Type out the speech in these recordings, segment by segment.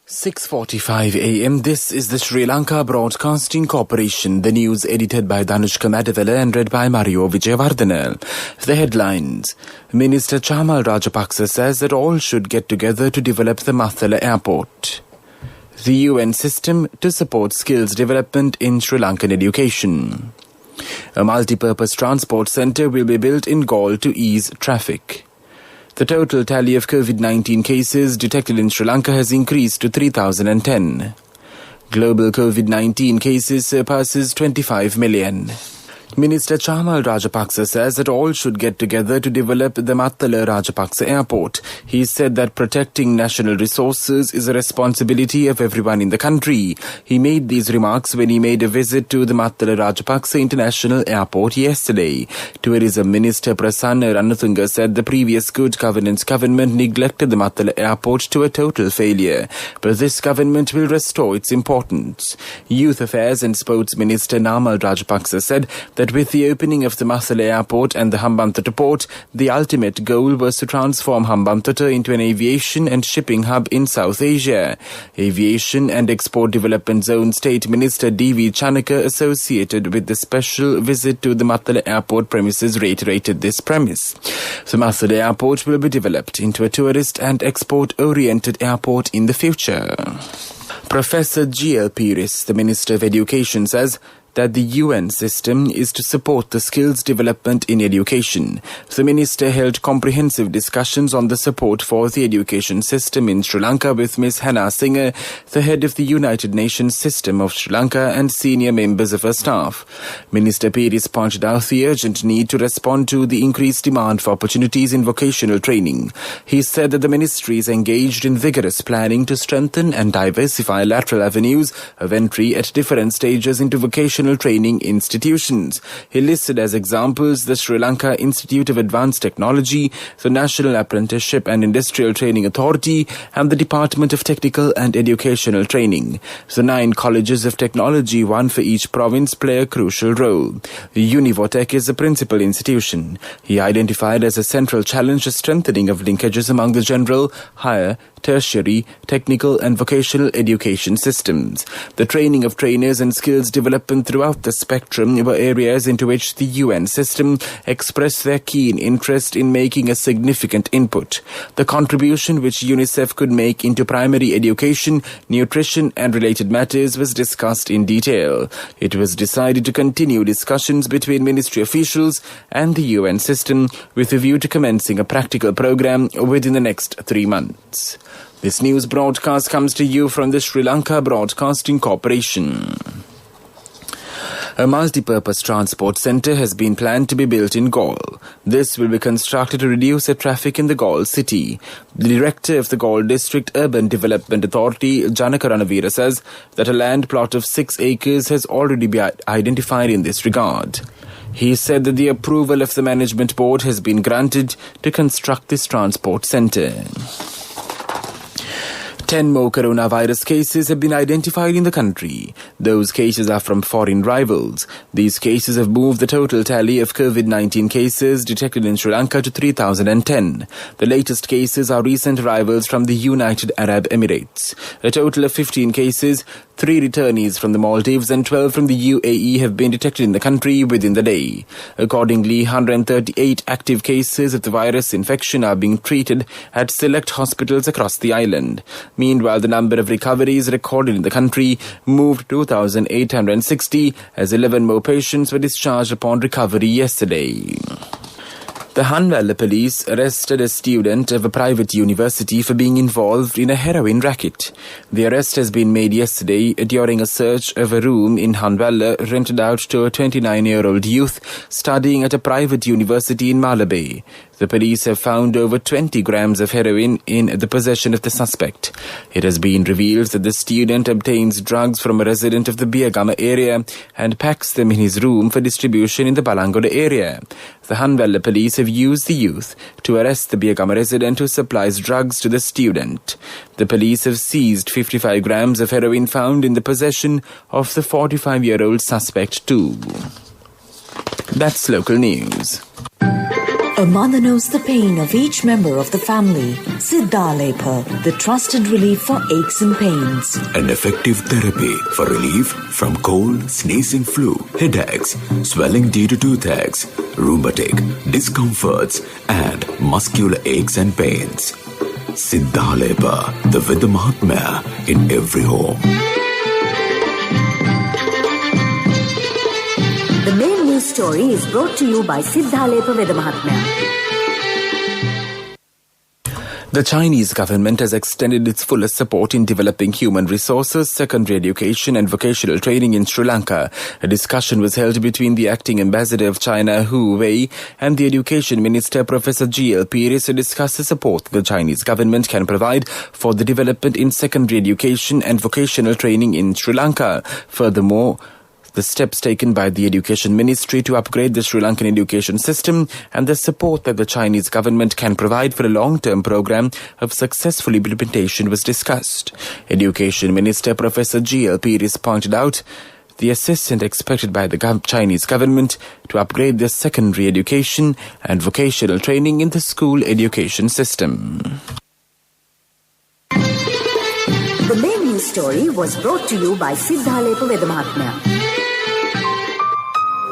"6:45 a.m. This is the Sri Lanka Broadcasting Corporation. The news edited by Danushka Madavela and read by Mario Vijayawardena. The headlines. Minister Chamal Rajapaksa says that all should get together to develop the Mathala airport. The UN system to support skills development in Sri Lankan education. A multi-purpose transport centre will be built in Galle to ease traffic. The total tally of COVID-19 cases detected in Sri Lanka has increased to 3,010. Global COVID-19 cases surpasses 25 million. Minister Chamal Rajapaksa says that all should get together to develop the Mathala Rajapaksa airport. He said that protecting national resources is a responsibility of everyone in the country. He made these remarks when he made a visit to the Mathala Rajapaksa International Airport yesterday. Tourism Minister Prasanna Ranatunga said the previous good governance government neglected the Mathala airport to a total failure. But this government will restore its importance. Youth Affairs and Sports Minister Namal Rajapaksa said that with the opening of the Mathala airport and the Hambantota port, the ultimate goal was to transform Hambantota into an aviation and shipping hub in South Asia. Aviation and Export Development Zone State Minister D.V. Chanaka, associated with the special visit to the Mathala airport premises, reiterated this premise. The Mathala airport will be developed into a tourist and export-oriented airport in the future. Professor G.L. Piris, the Minister of Education, says that the UN system is to support the skills development in education. The minister held comprehensive discussions on the support for the education system in Sri Lanka with Ms. Hannah Singer, the head of the United Nations system of Sri Lanka, and senior members of her staff. Minister Piris pointed out the urgent need to respond to the increased demand for opportunities in vocational training. He said that the ministry is engaged in vigorous planning to strengthen and diversify lateral avenues of entry at different stages into vocational training institutions. He listed as examples the Sri Lanka Institute of Advanced Technology, the National Apprenticeship and Industrial Training Authority, and the Department of Technical and Educational Training. The 9 colleges of technology, one for each province, play a crucial role. Univotech is the principal institution. He identified as a central challenge the strengthening of linkages among the general, higher, tertiary, technical and vocational education systems. The training of trainers and skills development throughout the spectrum were areas into which the UN system expressed their keen interest in making a significant input. The contribution which UNICEF could make into primary education, nutrition and related matters was discussed in detail. It was decided to continue discussions between ministry officials and the UN system with a view to commencing a practical program within the next 3 months. This news broadcast comes to you from the Sri Lanka Broadcasting Corporation. A multi-purpose transport centre has been planned to be built in Galle. This will be constructed to reduce the traffic in the Galle city. The director of the Galle District Urban Development Authority, Janaka Ranavira, says that a land plot of 6 acres has already been identified in this regard. He said that the approval of the management board has been granted to construct this transport centre. 10 more coronavirus cases have been identified in the country. Those cases are from foreign rivals. These cases have moved the total tally of COVID-19 cases detected in Sri Lanka to 3,010. The latest cases are recent arrivals from the United Arab Emirates. A total of 15 cases, 3 returnees from the Maldives and 12 from the UAE have been detected in the country within the day. Accordingly, 138 active cases of the virus infection are being treated at select hospitals across the island. Meanwhile, the number of recoveries recorded in the country moved to 2,860 as 11 more patients were discharged upon recovery yesterday. The Hanwala police arrested a student of a private university for being involved in a heroin racket. The arrest has been made yesterday during a search of a room in Hanwala rented out to a 29-year-old youth studying at a private university in Malabar. The police have found over 20 grams of heroin in the possession of the suspect. It has been revealed that the student obtains drugs from a resident of the Biyagama area and packs them in his room for distribution in the Balangoda area. The Hanwella police have used the youth to arrest the Biyagama resident who supplies drugs to the student. The police have seized 55 grams of heroin found in the possession of the 45-year-old suspect too. That's local news. A mother knows the pain of each member of the family. Siddhalepa, the trusted relief for aches and pains. An effective therapy for relief from cold, sneezing, flu, headaches, swelling due to toothaches, rheumatic, discomforts, and muscular aches and pains. Siddhalepa, the Vedha Mahatmya in every home. The main news story is brought to you by Siddhalepa Vedha Mahatmya. The Chinese government has extended its fullest support in developing human resources, secondary education and vocational training in Sri Lanka. A discussion was held between the acting ambassador of China, Hu Wei, and the education minister, Professor G.L. Pires, to discuss the support the Chinese government can provide for the development in secondary education and vocational training in Sri Lanka. Furthermore, the steps taken by the Education Ministry to upgrade the Sri Lankan education system and the support that the Chinese government can provide for a long-term program of successful implementation was discussed. Education Minister Professor G.L. Pires pointed out the assistance expected by the Chinese government to upgrade the secondary education and vocational training in the school education system. The main news story was brought to you by Siddhalepa Vedha Mahatmya.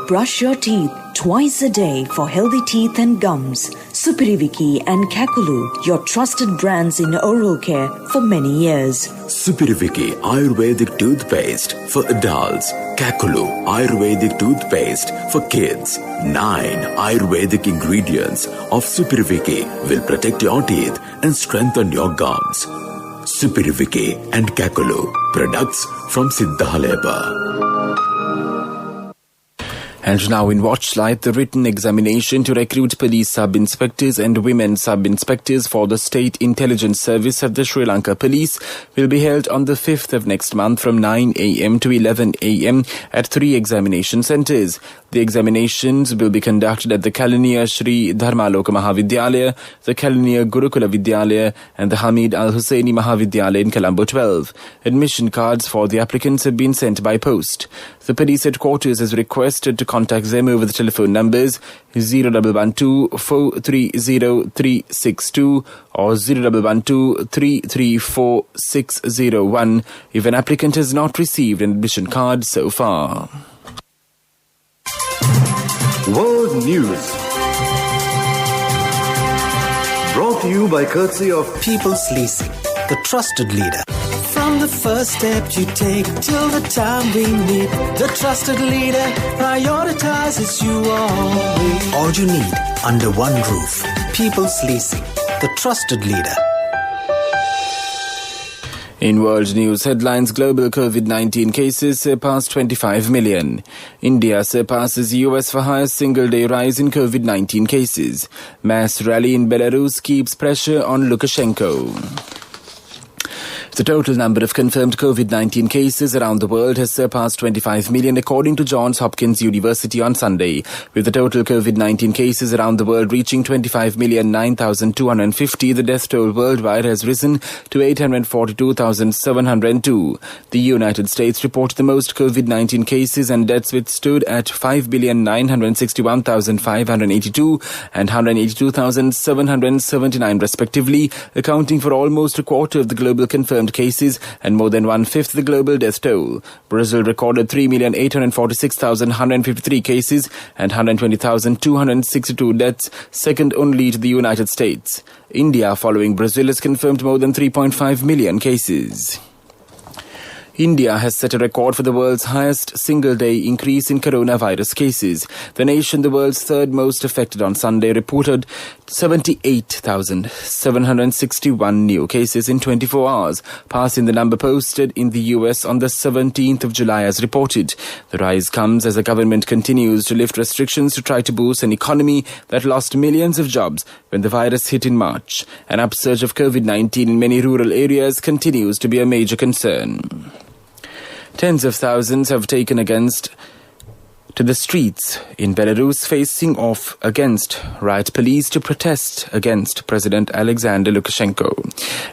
Brush your teeth twice a day for healthy teeth and gums. Supiriviki and Kakulu, your trusted brands in oral care for many years. Supiriviki Ayurvedic toothpaste for adults. Kakulu Ayurvedic toothpaste for kids. 9 Ayurvedic ingredients of Supiriviki will protect your teeth and strengthen your gums. Supiriviki and Kakulu, products from Siddhalepa. And now in Watchlight, the written examination to recruit police sub-inspectors and women sub-inspectors for the State Intelligence Service of the Sri Lanka Police will be held on the 5th of next month from 9 a.m. to 11 a.m. at 3 examination centres. The examinations will be conducted at the Kalaniya Shri Dharmaloka Mahavidyalaya, the Kalaniya Gurukula Vidyalaya and the Hamid Al-Husseini Mahavidyalaya in Colombo 12. Admission cards for the applicants have been sent by post. The police headquarters has requested to contact them over the telephone numbers 0112 430 362 or 0112 334 601 if an applicant has not received an admission card so far. World News, brought to you by courtesy of People's Leasing, the trusted leader. From the first step you take till the time we meet, the trusted leader prioritizes you always. All you need under one roof. People's Leasing, the trusted leader. In world news headlines, global COVID-19 cases surpass 25 million. India surpasses US for highest single-day rise in COVID-19 cases. Mass rally in Belarus keeps pressure on Lukashenko. The total number of confirmed COVID-19 cases around the world has surpassed 25 million according to Johns Hopkins University on Sunday, with the total COVID-19 cases around the world reaching 25,009,250. The death toll worldwide has risen to 842,702. The United States reported the most COVID-19 cases and deaths, which stood at 5,961,582 and 182,779 respectively, accounting for almost a quarter of the global confirmed cases and more than one-fifth the global death toll. Brazil recorded 3,846,153 cases and 120,262 deaths, second only to the United States. India, following Brazil, has confirmed more than 3.5 million cases. India has set a record for the world's highest single-day increase in coronavirus cases. The nation, the world's third most affected on Sunday, reported 78,761 new cases in 24 hours, passing the number posted in the US on the 17th of July as reported. The rise comes as the government continues to lift restrictions to try to boost an economy that lost millions of jobs when the virus hit in March. An upsurge of COVID-19 in many rural areas continues to be a major concern. Tens of thousands have taken to the streets in Belarus facing off against riot police to protest against President Alexander Lukashenko.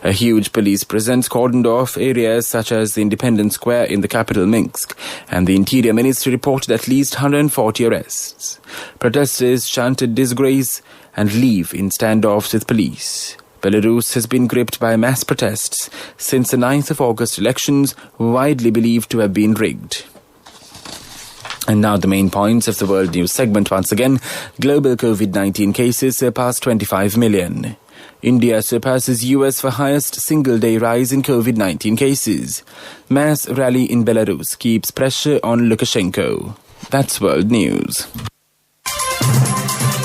A huge police presence cordoned off areas such as the Independence Square in the capital Minsk, and the Interior Ministry reported at least 140 arrests. Protesters chanted disgrace and leave in standoffs with police. Belarus has been gripped by mass protests since the 9th of August elections, widely believed to have been rigged. And now the main points of the World News segment once again. Global COVID-19 cases surpass 25 million. India surpasses US for highest single-day rise in COVID-19 cases. Mass rally in Belarus keeps pressure on Lukashenko. That's World News.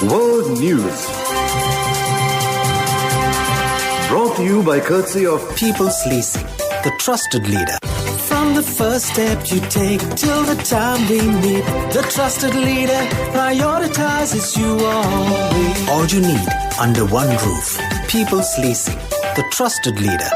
World News. Brought to you by courtesy of People's Leasing, the trusted leader. From the first step you take till the time we meet, the trusted leader prioritizes you always. All you need under one roof. People's Leasing, the trusted leader.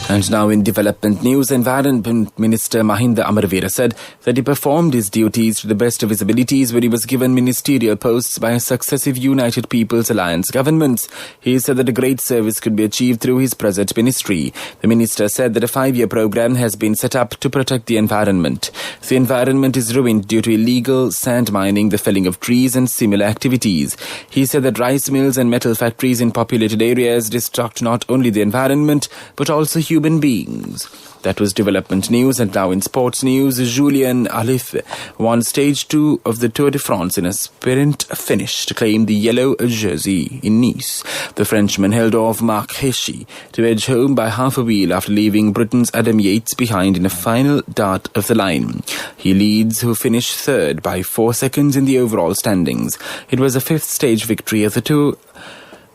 And now in development news, Environment Minister Mahinda Amarveera said that he performed his duties to the best of his abilities when he was given ministerial posts by successive United People's Alliance governments. He said that a great service could be achieved through his present ministry. The minister said that a 5-year program has been set up to protect the environment. The environment is ruined due to illegal sand mining, the felling of trees and similar activities. He said that rice mills and metal factories in populated areas destruct not only the environment but also human beings. That was development news. And now in sports news, Julian Alaphilippe won stage 2 of the Tour de France in a sprint finish to claim the yellow jersey in Nice. The Frenchman held off Marc Hirschi to edge home by half a wheel after leaving Britain's Adam Yates behind in a final dart of the line. He leads, who finished third by 4 seconds in the overall standings. It was a 5th stage victory of the Tour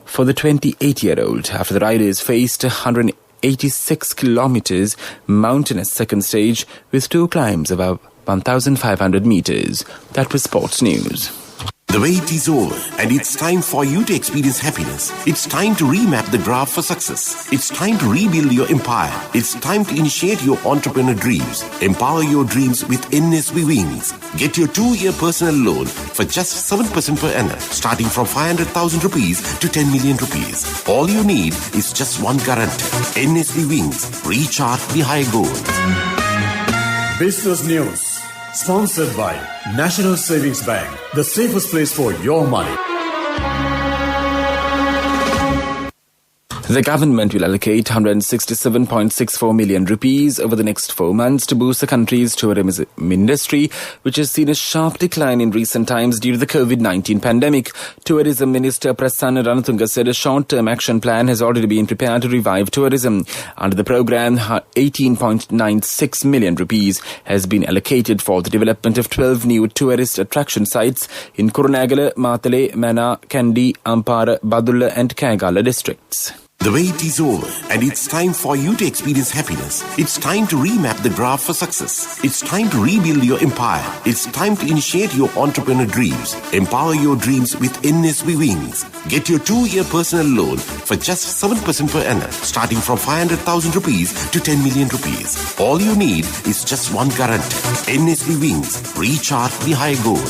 for the 28-year-old after the riders faced 186 kilometers mountainous second stage with 2 climbs above 1,500 meters. That was sports news. The wait is over, and it's time for you to experience happiness. It's time to remap the graph for success. It's time to rebuild your empire. It's time to initiate your entrepreneur dreams. Empower your dreams with NSB Wings. Get your 2-year personal loan for just 7% per annum, starting from 500,000 rupees to 10 million rupees. All you need is just one guarantee. NSB Wings. Recharge the high goal. Business News. Sponsored by National Savings Bank, the safest place for your money. The government will allocate 167.64 million rupees over the next 4 months to boost the country's tourism industry, which has seen a sharp decline in recent times due to the COVID-19 pandemic. Tourism Minister Prasanna Ranatunga said a short-term action plan has already been prepared to revive tourism. Under the program, 18.96 million rupees has been allocated for the development of 12 new tourist attraction sites in Kurunegala, Matale, Mana, Kandy, Ampara, Badulla and Kagala districts. The wait is over, and it's time for you to experience happiness. It's time to remap the graph for success. It's time to rebuild your empire. It's time to initiate your entrepreneur dreams. Empower your dreams with NSB Wings. Get your 2-year personal loan for just 7% per annum, starting from 500,000 rupees to 10 million rupees. All you need is just one guarantee. NSB Wings. Recharge the high goal.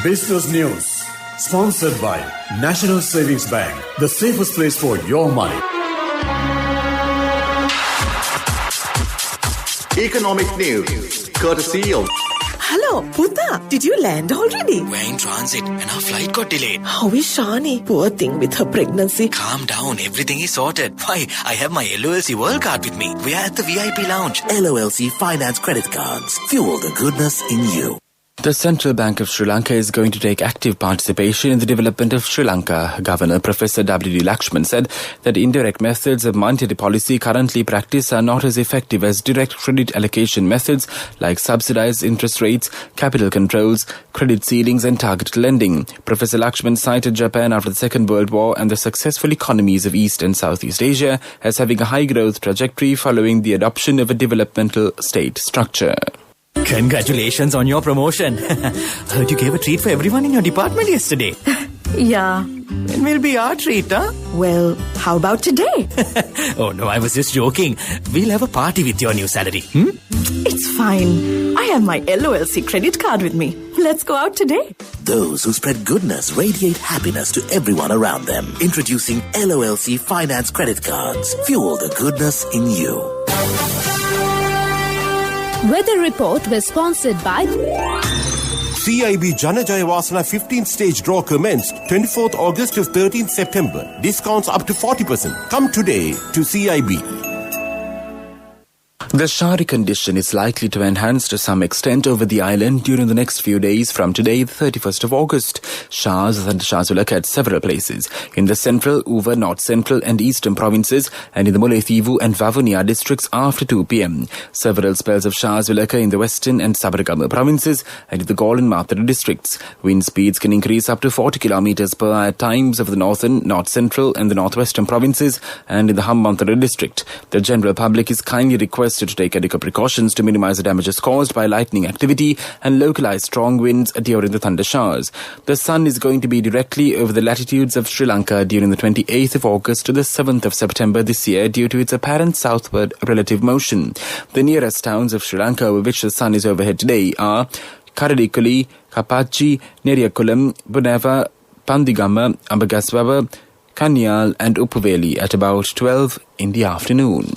Business News. Sponsored by National Savings Bank, the safest place for your money. Economic News, courtesy of... Hello, Puta. Did you land already? We're in transit and our flight got delayed. How is Shani? Poor thing with her pregnancy. Calm down, everything is sorted. Why, I have my LOLC World Card with me. We are at the VIP lounge. LOLC Finance Credit Cards. Fuel the goodness in you. The Central Bank of Sri Lanka is going to take active participation in the development of Sri Lanka. Governor Professor W.D. Lakshman said that indirect methods of monetary policy currently practiced are not as effective as direct credit allocation methods like subsidized interest rates, capital controls, credit ceilings and targeted lending. Professor Lakshman cited Japan after the Second World War and the successful economies of East and Southeast Asia as having a high growth trajectory following the adoption of a developmental state structure. Congratulations on your promotion. Heard you gave a treat for everyone in your department yesterday. Yeah. When will be our treat, huh? Well, how about today? Oh no, I was just joking. We'll have a party with your new salary. It's fine. I have my LOLC credit card with me. Let's go out today. Those who spread goodness radiate happiness to everyone around them. Introducing LOLC Finance Credit Cards. Fuel the goodness in you. Weather report was sponsored by CIB Janajaya Wasana 15th stage draw commenced 24th August to 13th September. Discounts up to 40%. Come today to CIB. The showery condition is likely to enhance to some extent over the island during the next few days from today, the 31st of August. Showers and thundershowers will occur at several places in the central, Uva, north central and eastern provinces and in the Mullaitivu and Vavuniya districts after 2 p.m. Several spells of showers will occur in the western and Sabaragama provinces and in the Gaul and Mathura districts. Wind speeds can increase up to 40 kilometers per hour at times over the northern, north central and the northwestern provinces and in the Hambantota district. The general public is kindly requested to take adequate precautions to minimize the damages caused by lightning activity and localized strong winds during the thunder showers. The sun is going to be directly over the latitudes of Sri Lanka during the 28th of August to the 7th of September this year due to its apparent southward relative motion. The nearest towns of Sri Lanka over which the sun is overhead today are Karadikuli, Kapachi, Neriakulam, Buneva, Pandigama, Ambagaswaba, Kanyal and Upuveli at about 12 in the afternoon.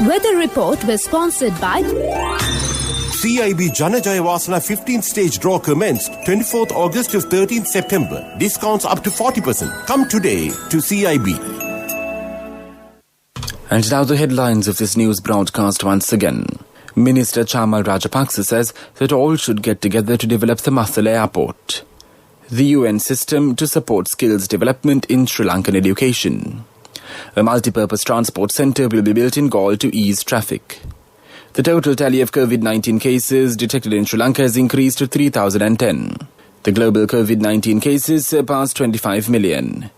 Weather report was sponsored by CIB Janajaya Wasana 15th stage draw commenced 24th August to 13th September. Discounts up to 40%. Come today to CIB. And now the headlines of this news broadcast once again. Minister Chamal Rajapaksa says that all should get together to develop the Mathula airport. The UN system to support skills development in Sri Lankan education. A multi-purpose transport centre will be built in Gaul to ease traffic. The total tally of COVID-19 cases detected in Sri Lanka has increased to 3,010. The global COVID-19 cases surpassed 25 million.